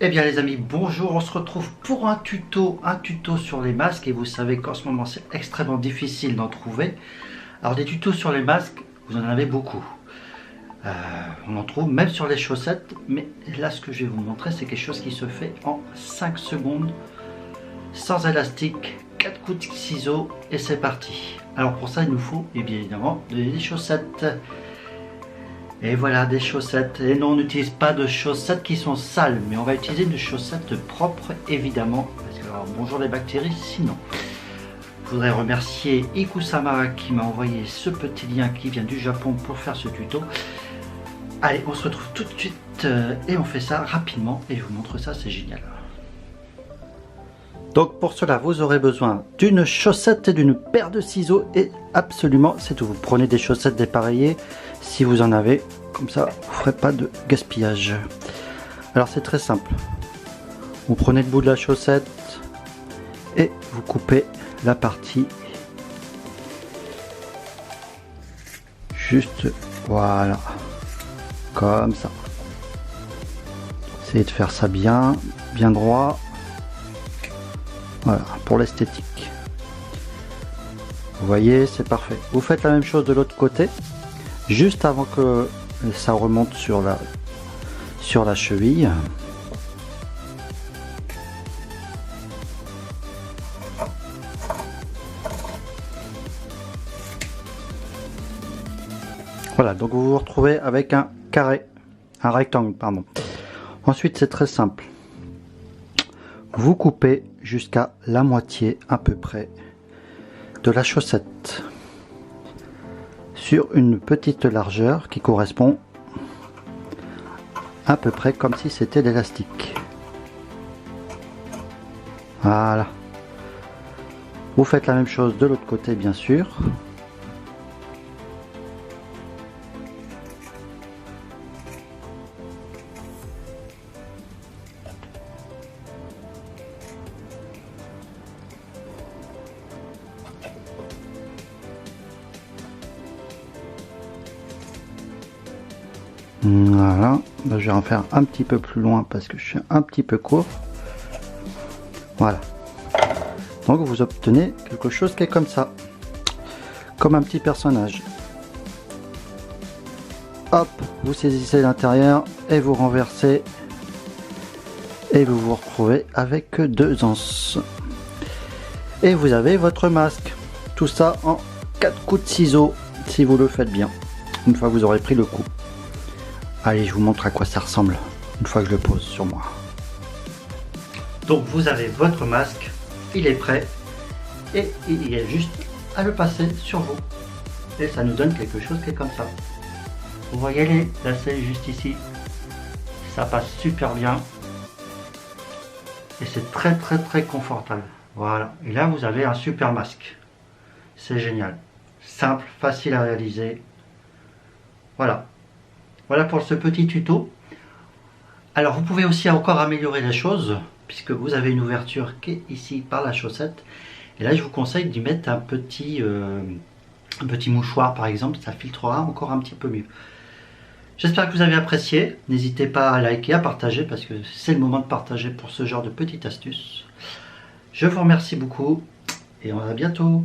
Eh bien les amis, bonjour, on se retrouve pour un tuto sur les masques et vous savez qu'en ce moment c'est extrêmement difficile d'en trouver. Alors des tutos sur les masques, vous en avez beaucoup. On en trouve même sur les chaussettes, mais là ce que je vais vous montrer c'est quelque chose qui se fait en 5 secondes, sans élastique, 4 coups de ciseaux et c'est parti. Alors pour ça il nous faut et bien évidemment des chaussettes. Et voilà des chaussettes. Et non, on n'utilise pas de chaussettes qui sont sales, mais on va utiliser des chaussettes propres évidemment. Parce que alors, bonjour les bactéries, sinon. Je voudrais remercier Ikusama qui m'a envoyé ce petit lien qui vient du Japon pour faire ce tuto. Allez, on se retrouve tout de suite et on fait ça rapidement et je vous montre ça, c'est génial. Donc pour cela, vous aurez besoin d'une chaussette et d'une paire de ciseaux et absolument c'est tout. Vous prenez des chaussettes dépareillées si vous en avez, comme ça vous ne ferez pas de gaspillage. Alors c'est très simple. Vous prenez le bout de la chaussette et vous coupez la partie juste, voilà, comme ça. Essayez de faire ça bien droit. Voilà, pour l'esthétique. Vous voyez, c'est parfait. Vous faites la même chose de l'autre côté, juste avant que ça remonte sur la cheville. Voilà, donc vous vous retrouvez avec un carré, un rectangle, pardon. Ensuite, c'est très simple. Vous coupez jusqu'à la moitié à peu près de la chaussette sur une petite largeur qui correspond à peu près comme si c'était l'élastique. Voilà. Vous faites la même chose de l'autre côté bien sûr. Voilà, je vais en faire un petit peu plus loin parce que je suis un petit peu court. Voilà. Donc vous obtenez quelque chose qui est comme ça. Comme un petit personnage. Hop, vous saisissez l'intérieur et vous renversez. Et vous vous retrouvez avec 2 anses. Et vous avez votre masque. Tout ça en 4 coups de ciseaux si vous le faites bien. Une fois que vous aurez pris le coup. Allez, je vous montre à quoi ça ressemble une fois que je le pose sur moi. Donc vous avez votre masque, il est prêt et il y a juste à le passer sur vous. Et ça nous donne quelque chose qui est comme ça. Vous voyez les lacets juste ici, ça passe super bien et c'est très confortable. Voilà, et là vous avez un super masque. C'est génial, simple, facile à réaliser. Voilà. Voilà pour ce petit tuto. Alors vous pouvez aussi encore améliorer les choses puisque vous avez une ouverture qui est ici par la chaussette. Et là je vous conseille d'y mettre un petit mouchoir par exemple, ça filtrera encore un petit peu mieux. J'espère que vous avez apprécié. N'hésitez pas à liker, à partager parce que c'est le moment de partager pour ce genre de petites astuces. Je vous remercie beaucoup et à bientôt.